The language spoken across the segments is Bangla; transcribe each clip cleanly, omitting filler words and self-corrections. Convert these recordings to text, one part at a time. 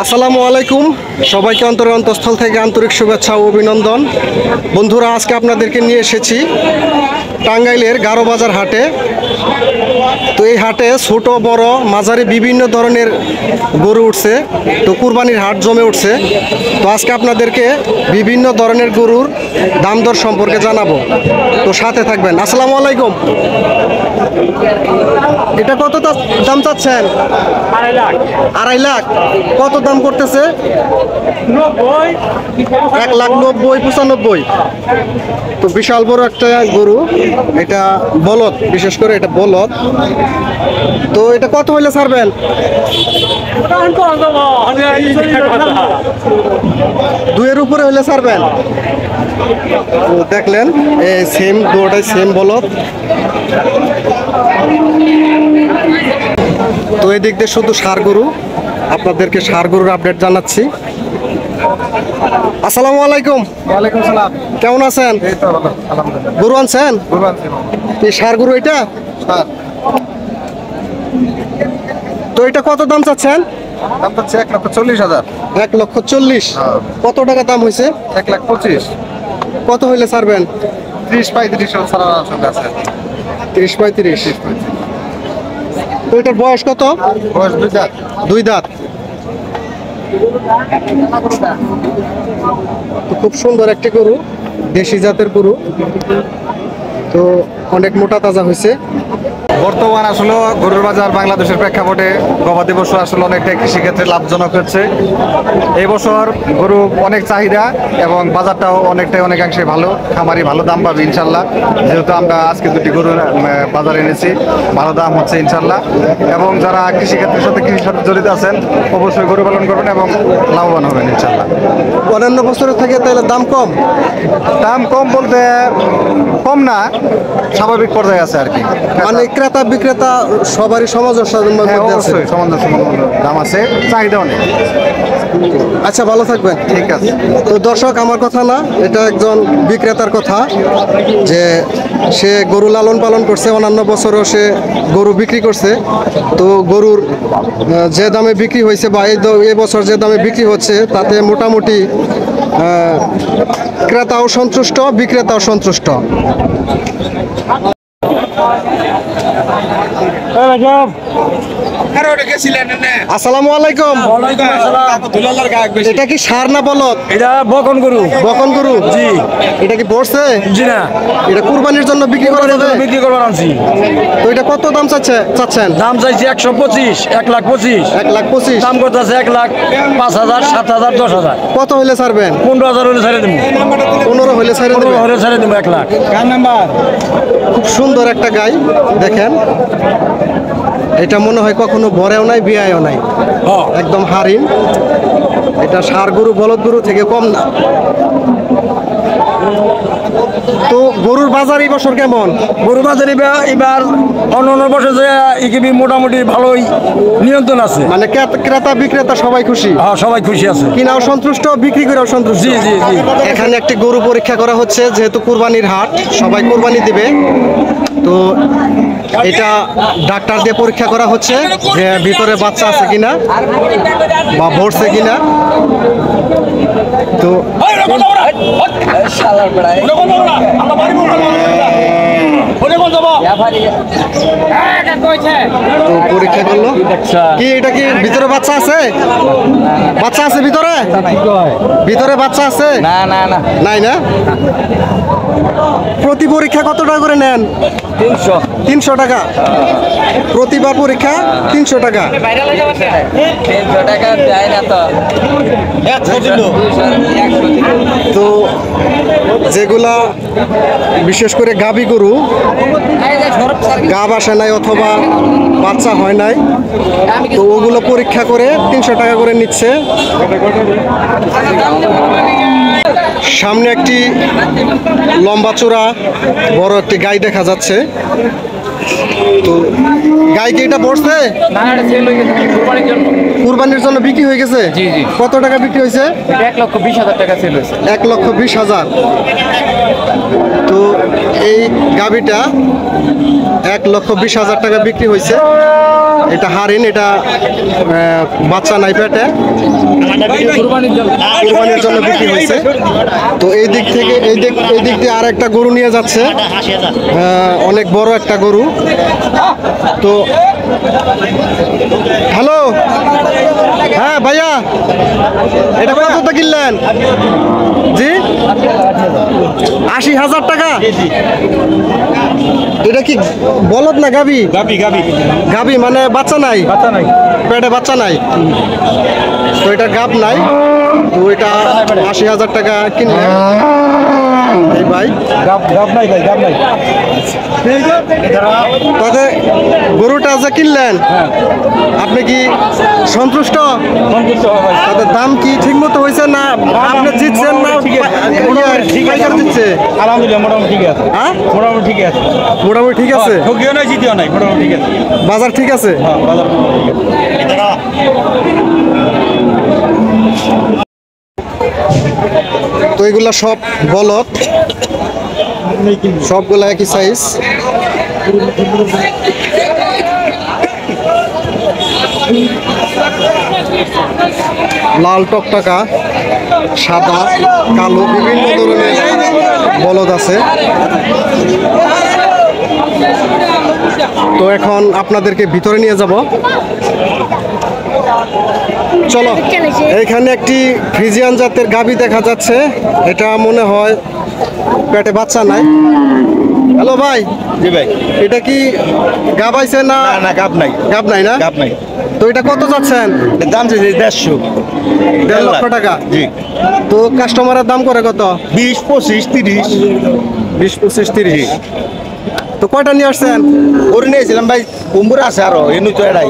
আসসালামু আলাইকুম, সবাইকে অন্তরের অন্তঃস্থল থেকে আন্তরিক শুভেচ্ছা ও অভিনন্দন। বন্ধুরা, আজকে আপনাদেরকে নিয়ে এসেছি টাঙ্গাইলের গারোবাজার হাটে। তো এই হাটে ছোট বড় মাঝারি বিভিন্ন ধরনের গরু উঠছে, তো কুরবানির হাট জমে উঠছে। তো আজকে আপনাদেরকে বিভিন্ন ধরনের গরুর দাম দর সম্পর্কে জানাবো, তো সাথে থাকবেন। আসসালামু আলাইকুম। এটা কত দাম চাচ্ছেন? 2.5 লাখ। কত দাম করতেছে? 1,90,95। তো বিশাল বড় একটা গরু, এটা বলদ, বিশেষ করে এটা বলদ। তো এটা কত হইলে ছাড়বেন? 2-এর উপরে হইলে ছাড়বেন। তো দেখলেন সেম দুটাই সেম বলদ। তো এই দিক দিয়ে শুধু ষাঁড় গরু, আপনাদেরকে ষাঁড় গরুর আপডেট জানাচ্ছি। আসসালামু আলাইকুম। ওয়ালাইকুম সালাম। কেমন আছেন? এই তো ভালো, আলহামদুলিল্লাহ। গরু আনছেন? গরু আনছি। এই ষাঁড় গরু এটা? হ্যাঁ। তো এটা কত দাম চাচ্ছেন? দাম হচ্ছে 1,40,000। 1,40,000। হ্যাঁ। কত টাকা দাম হয়েছে? 1,25,000। কত হইলে ছাড়বেন? 30-35 ছাড়া আসলে আছে। 30-35। তো এটার বয়স কত? বয়স 2 দাঁত। 2 দাঁত। তো খুব সুন্দর একটি গরু, দেশি জাতের গরু। তো অনেক মোটা তাজা হয়েছে। বর্তমান আসলে গরুর বাজার বাংলাদেশের প্রেক্ষাপটে গবাদি পশু আসলে অনেকটাই কৃষিক্ষেত্রে লাভজনক হচ্ছে। এই বছর গরু অনেক চাহিদা এবং বাজারটাও অনেকাংশে ভালো। খামারি ভালো দাম পাবে ইনশাল্লাহ, যেহেতু আমরা আজকে 2টি গরু বাজারে এনেছি। ভালো দাম হচ্ছে ইনশাল্লাহ। এবং যারা কৃষিক্ষেত্রের সাথে জড়িত আছেন অবশ্যই গরু পালন করবেন এবং লাভবান হবেন ইনশাল্লাহ। অন্যান্য বছরের থেকে তাহলে দাম কম? দাম কম বলতে কম না, স্বাভাবিক পর্যায়ে আছে আর কি। মানে ক্রেতা বিক্রেতা সবারই সামঞ্জস্যের মধ্যে আছে। অবশ্যই সামঞ্জস্যপূর্ণ দাম আছে, চাহিদা অনেক। আচ্ছা, ভালো থাকবেন। ঠিক আছে। তো দর্শক, আমার কথা না, এটা একজন বিক্রেতার কথা, যে সে গরু লালন পালন করছে, অন্যান্য বছরও সে গরু বিক্রি করছে। তো গরুর যে দামে বিক্রি হয়েছে বা এই বছর যে দামে বিক্রি হচ্ছে, তাতে মোটামুটি ক্রেতাও সন্তুষ্ট, বিক্রেতাও সন্তুষ্ট। আসসালামু আলাইকুম। এটা কি ষাঁড় না বলদ? এটা বকন গরু। বকন গরু? জি। এটা কি পড়ছে? জি না, এটা কুরবানির জন্য বিক্রি করা যাবে? বিক্রি করবার আনছি। তো এটা কত দাম চাচ্ছেন? দাম চাইছি 125, 1,25,000। 1,25,000। দাম করতেছে 1,05,000, 7,000, 10,000। কত হইলে ছাড়বেন? 15,000 হলে ছেড়ে দেবো। 15 হইলে ছেড়ে 15 দেবেন। হলে ছেড়ে দেবো 1 লাখ। খুব সুন্দর একটা গাই, দেখেন। এটা মনে হয় কখনো ভরেও নাই, বিয়ায়ও নাই, একদম হারিম। এটা ষাঁড় গরু বলদ গরু থেকে কম না। তো গরুর বাজার এই বছর কেমন? গরু বাজার এবার অন্য বছর যে ইকিবি মোটামুটি ভালোই নিয়ন্ত্রণ আছে। মানে ক্রেতা বিক্রেতা সবাই খুশি? হ্যাঁ, সবাই খুশি আছে। কিনাও সন্তুষ্ট, বিক্রি করেও সন্তুষ্ট? জি জি জি। এখানে একটি গরু পরীক্ষা করা হচ্ছে, যেহেতু কুরবানির হাট, সবাই কুরবানি দিবে। তো এটা ডাক্তার দিয়ে পরীক্ষা করা হচ্ছে যে ভিতরে বাচ্চা আছে কিনা বা ভরছে কিনা। তো পরীক্ষা করলো কি, এটা কি ভিতরে বাচ্চা আছে? বাচ্চা আছে ভিতরে? ভিতরে বাচ্চা আছে? না না না, নাই না? প্রতি পরীক্ষা কত টাকা করে নেন? 300। 300 টাকা প্রতিবার পরীক্ষা? 300 টাকা। 300 টাকা দেয় না তো। তো যেগুলা বিশেষ করে গাভী গরু, গাব আসে নাই অথবা বাচ্চা হয় নাই, তো ওগুলো পরীক্ষা করে 300 টাকা করে নিচ্ছে। সামনে একটি লম্বা চূড়া বড় একটি গাই দেখা যাচ্ছে। তো গাই কি এটা পড়ছে? কুরবানির জন্য বিক্রি হয়ে গেছে? জি জি। কত টাকা বিক্রি হয়েছে? 1,20,000 টাকা সেল হয়েছে। 1,20,000। তো তো এই গাভীটা 1,20,000 টাকা বিক্রি হয়েছে। এটা হারিন, এটা বাচ্চা নাই পেটে, কুরবানির জন্য বিক্রি হয়েছে। তো এই দিক থেকে এই দিক দিয়ে আর একটা গরু নিয়ে যাচ্ছে, অনেক বড় একটা গরু। তো হ্যালো, হ্যাঁ ভাইয়া, এটা কত কিনলেন? জি, 80,000 টাকা। এটা কি বলদ না গাবি? গাবি মানে বাচ্চা নাই, পেটে বাচ্চা নাই, তো এটা গাব নাই। তো এটা 80,000 টাকা কিনলেন এই ভাই। তাতে গরুটা যে কিনলেন, আপনি কি সন্তুষ্ট? তাদের দাম কি ঠিক মতো হয়েছে না আপনি জিতছেন না পাইকার দিচ্ছে? আলহামদুলিল্লাহ মোটামুটি ঠিক আছে। হ্যাঁ, মোটামুটি ঠিক আছে। মোটামুটি ঠিক আছে, ঠকিও নাই জিতিও নাই, মোটামুটি ঠিক আছে। বাজার ঠিক আছে। হ্যাঁ, বাজার ঠিক আছে। তো এগুলা সব বলদ, সবগুলা একই সাইজ। লাল টকটকা, সাদা, কালো, বিভিন্ন ধরনের বলদ আছে। তো এখন আপনাদেরকে ভিতরে নিয়ে যাব, চলো। এখানে একটি ফ্রিজিয়ান জাতের গাভী দেখা যাচ্ছে, এটা মনে হয় পেটে বাচ্চা নাই। হ্যালো ভাই, জি ভাই। এটা কি গাবাইছে না? না, গাব নাই। গাব নাই না? গাব নাই। তো এটা কত যাচ্ছেন? দাম চাইছে 150। 1.5 লক্ষ টাকা। জি। তো কাস্টমারের দাম করে কত? 20, 25, 30। 20, 25, 30। তো কয়টা নিয়ে আসছেন? করে নিয়েছিলাম ভাই, কুম্বুর আছে আরো, এমনি তো এড়াই।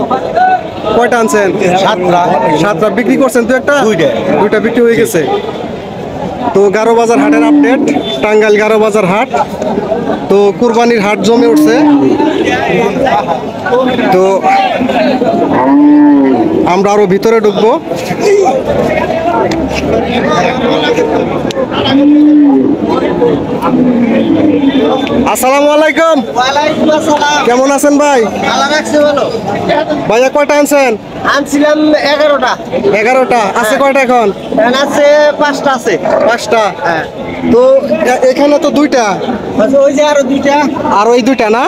কয়টা আনছেন? 7টা বিক্রি করছেন? তো একটা, দুইটা বিক্রি হয়ে গেছে। তো গারো বাজার হাটের আপডেট, টাঙ্গাইল গারো বাজার হাট। তো কুরবানির হাট জমে উঠছে। তো আমরা আরো ভিতরে ঢুকবো। আসসালামু আলাইকুম। কেমন আছেন ভাই? ভাইয়া কয়টা আনছেন? আনছিলাম 11টা। 11টা আছে। কয়টা এখন? আছে 5টা আছে। 5টা। তো এখানে তো 2টা, ওই যে আরো 2টা। আর ওই 2টা না?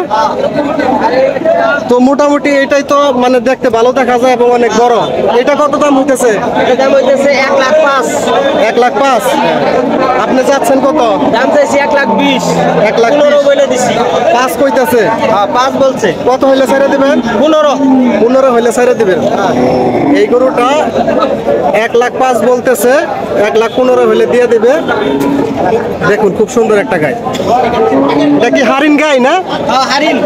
তো মোটামুটি এটাই তো মানে দেখতে ভালো দেখা যায় এবং অনেক বড়। এটা কত দাম হইতেছে? এটা দাম হইতেছে 1,05,000। 1,05,000। আপনি চাচ্ছেন কত? দাম চাইছি 1,20,000। 1,20,000 15 বলে দিছি। 5 কইতাছে। হ্যাঁ, 5 বলছে। কত হইলে ছেড়ে দিবেন? 15 হইলে ছেড়ে দিবেন। এই গরুটা 1,05,000 বলতেছে, 1,15,000 হইলে দিয়ে দিবে। দেখুন খুব সুন্দর একটা গাই। এটা কি হারিন গাই না? হ্যাঁ, হারিন।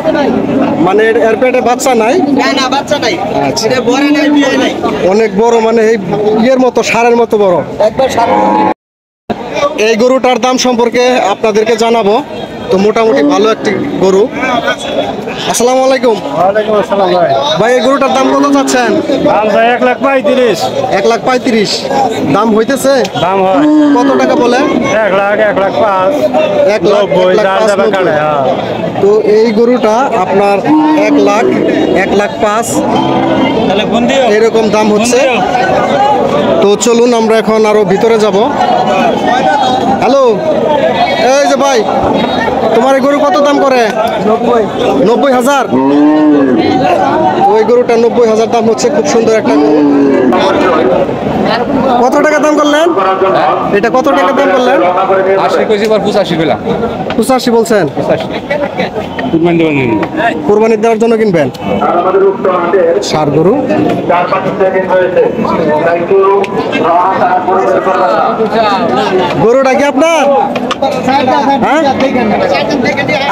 মানে এর পেটে বাচ্চা নাই? না, বাচ্চা নাই। আচ্ছা। এটা বড় নাই, বিয়ে নাই। অনেক বড়, মানে এই ইয়ের মতো, ষাঁড়ের মতো বড়। একবার সারা। এই গরুটার দাম সম্পর্কে আপনাদেরকে জানাবো। তো মোটামুটি ভালো একটি গরু। আসসালামু আলাইকুম। ওয়ালাইকুম আসসালাম ভাই। ভাই, এই গরুটার দাম কত চাচ্ছেন? দাম ভাই 1,35,000। 1,35,000 দাম হইতেছে। দাম হয় কত টাকা বলে? 1 লাখ, 1,05,000। 1,05,000। তো এই গরুটা আপনার 1,00,000, 1,05,000 তাহলে কোন দিও? এরকম দাম হচ্ছে। তো চলুন আমরা এখন আরো ভিতরে যাব। হ্যালো, এই যে ভাই, তোমার এই গরু কত দাম করে? 90,000। ওই গরুটা 90,000 দাম হচ্ছে। খুব সুন্দর একটা গরু। কত টাকা দাম করলেন? এটা কত টাকা দাম করলেন? 80 কেজি পর 85 পেলাম। 85 বলছেন? 85 কুরবানি দেবেন নি? কোরবানি দেওয়ার জন্য কিনবেন? ষাঁড় গরু। গরুটা কি আপনার? হ্যাঁ,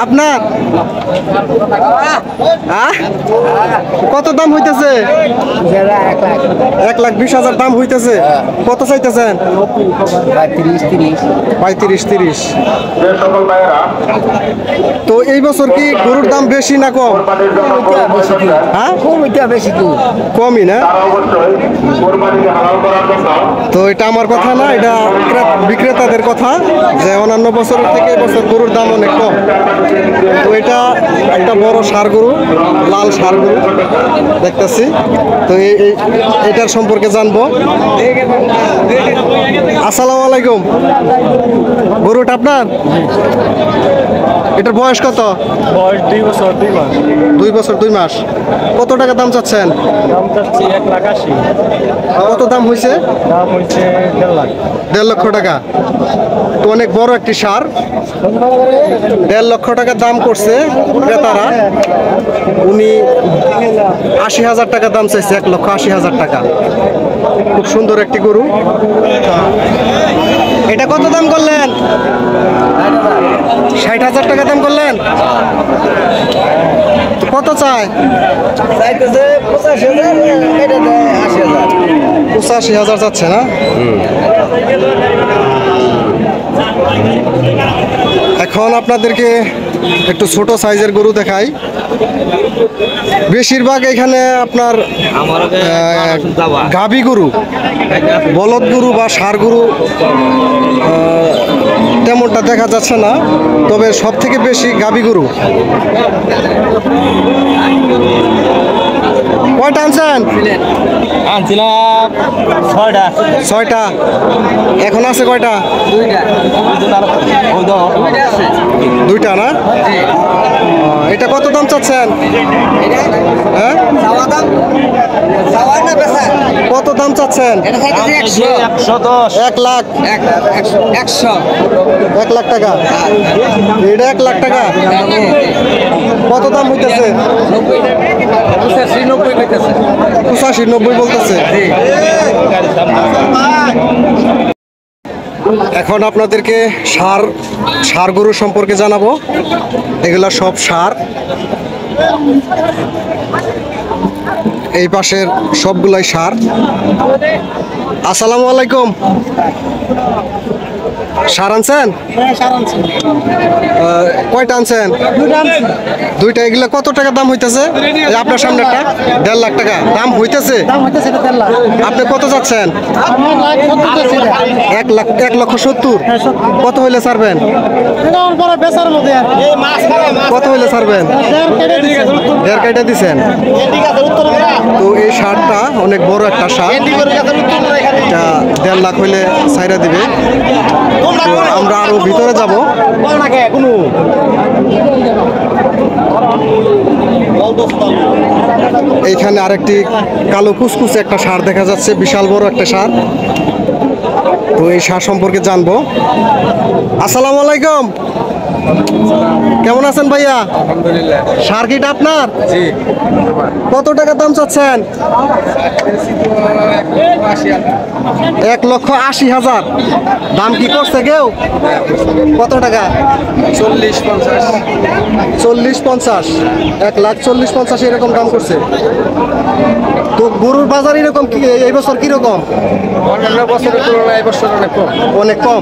আপনার? কত দাম হইতেছে? 1,20,000 দাম হইতেছে। হইতেছে কত চাইতেছেন? 35-30। তো এই বছর কি গরুর দাম বেশি না কম? হ্যাঁ কমই না। তো এটা আমার কথা না, এটা বিক্রেতাদের কথা যে অন্যান্য বছরের থেকে এবছর গরুর দাম অনেক কম। তো এটা একটা বড় ষাঁড় গরু, লাল ষাঁড় গরু দেখতেছি। তো এটার সম্পর্কে জানবো। আসসালামু আলাইকুম। গরুটা আপনার? এটার বয়স কত? বয়স 2 বছর 2 মাস। 2 বছর 2 মাস। কত টাকা দাম চাচ্ছেন? দাম চাচ্ছি 1,80,000। কত দাম হয়েছে? দাম হচ্ছে 1.5 লাখ। 1.5 লক্ষ টাকা। তো অনেক বড় একটি সার, 1.5 লক্ষ টাকা দাম করছে ক্রেতারা। উনি 80,000 টাকা দাম চাইছে, 1,80,000 টাকা। খুব সুন্দর একটি গরু। এটা কত দাম করলেন? 60,000 টাকা দাম করলেন। তো কত চায়? 85,000 যাচ্ছে না? এখন আপনাদেরকে একটু ছোট সাইজের গরু দেখাই। বেশিরভাগ এখানে আপনার গাভী গরু, বলদ গরু বা ষাঁড় গরু তেমনটা দেখা যাচ্ছে না, তবে সব থেকে বেশি গাভী গরু। কয়টা আনছেন? আনছিলাম 6টা। 6টা। এখন আছে কয়টা? 2টা না? এটা কত দাম চাচ্ছেন? হ্যাঁ কত দাম চাচ্ছেন? 110। 1 লাখ। 100। 1 লাখ টাকা। এটা 1 লাখ টাকা। কত দাম হইতেছে? 85-90 বলতেছে। এখন আপনাদেরকে ষাঁড় গরু সম্পর্কে জানাবো। এগুলা সব ষাঁড়। এই পাশের সবগুলাই ষাঁড়। আসসালামু আলাইকুম। ষাঁড় আনছেন? কয়টা আনছেন? 2টা। এগুলা কত টাকা দাম হইতেছে? আপনার সামনেটা 1.5 লাখ টাকা দাম হইতেছে। আপনি কত যাচ্ছেন? 1,70,000। কত হইলে ছাড়বেন? কত হইলে ছাড়বেন? 1.5 কেটে দিছেন। তো এই ষাঁড়টা অনেক বড় একটা ষাঁড়, এটা 1.5 লাখ হইলে ছাইরা দিবে। তো আমরা আরো ভিতরে যাব। এইখানে আরেকটি কালো কুচকুচে একটা ষাঁড় দেখা যাচ্ছে, বিশাল বড় একটা ষাঁড়। তো এই ষাঁড় সম্পর্কে জানবো। আসসালামু আলাইকুম। কেমন আছেন ভাইয়া? আলহামদুলিল্লাহ। ষাঁড় কিটা আপনার? জি। কত টাকা দাম চাচ্ছেন? 1,80,000। দাম কি করছে কেউ? কত টাকা? 40-50। 40-50। 1,40,50 এরকম দাম করছে। তো গরুর বাজার এরকম কি এই বছর কিরকম? অন্যান্য বছরের তুলনায় এবছর অনেক কম। অনেক কম।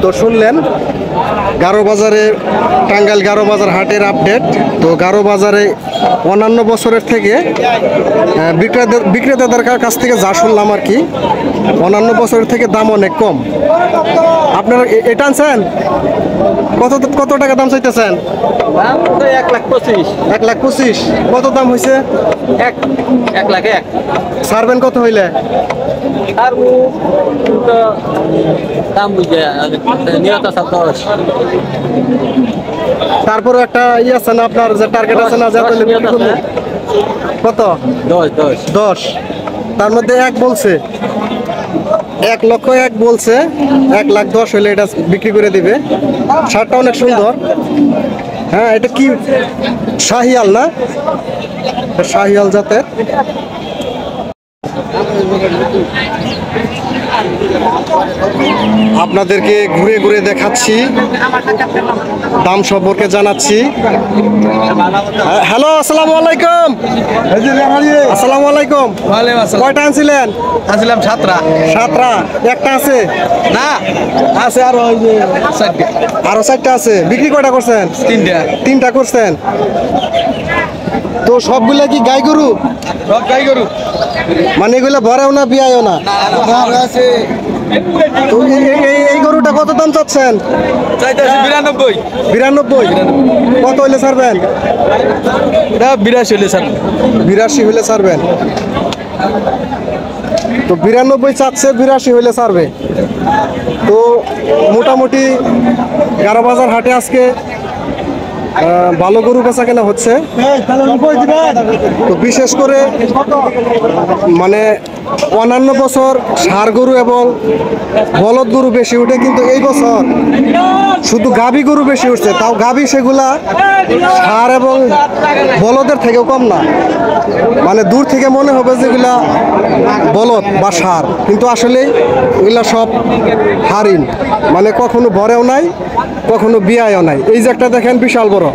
তো শুনলেন গারো বাজারে, টাঙ্গাইল গারো বাজার হাটের আপডেট। তো গারো বাজারে অন্যান্য বছরের থেকে বিক্রেতাদের কাছ থেকে যা শুনলাম আর কি, অন্যান্য বছরের থেকে দাম অনেক কম। আপনারা এটা আনছেন? কত টাকা দাম চাইতেছেন? 1,25,000। 1,25,000। কত দাম হয়েছে? 1,01,000। ছাড়বেন কত হইলে? আর দাম বুঝে নিয়ত 10। তারপরে একটা ই আছে না আপনার, যে টার্গেট আছে না, যে কত? 10। তার মধ্যে 1 বলছে, 1,01,000 বলছে। 1,10,000 হলে এটা বিক্রি করে দিবে। শার্টটা অনেক সুন্দর। হ্যাঁ, এটা কি শাহিয়াল না? শাহিয়াল জাতের। আপনাদেরকে ঘুরে ঘুরে দেখাচ্ছি, দাম সম্পর্কে জানাচ্ছি। হ্যালো, আসসালামু আলাইকুম। আসসালামু আলাইকুম। কয়টা আনছিলেন? আসলাম সাতরা সাতটা। একটা আছে না আছে আরো ওই যে চারটে আরো 4টা আছে। বিক্রি কয়টা করছেন? তিনটা 3টা করছেন। তো সবগুলা কি গাই গরু? সব গাই গরু মানে এগুলা ভরেও না বিয়ায়ও না? আছে তো এই গরুটা কত দাম চাচ্ছেন? চাইতেছি 92 92। কত হইলে ছাড়বেন? এটা 82 হলে স্যার 82 হইলে ছাড়বেন। তো 92 চাচ্ছে, 82 হইলে ছাড়বে। তো মোটামুটি গারোবাজার হাটে আজকে ভালো গরু বেচা কেনা হচ্ছে। তো বিশেষ করে মানে অন্যান্য বছর ষাঁড় গরু এবং বলদ গরু বেশি উঠে, কিন্তু এই বছর শুধু গাভী গরু বেশি উঠছে। তাও গাভী সেগুলা ষাঁড় এবং বলদের থেকেও কম না। মানে দূর থেকে মনে হবে যেগুলা বলদ বা ষাঁড়, কিন্তু আসলে এগুলা সব হারিন। মানে কখনো ভরেও নাই, কখনো বিয়ায়ও নাই। এই যে একটা দেখেন বিশাল বড়।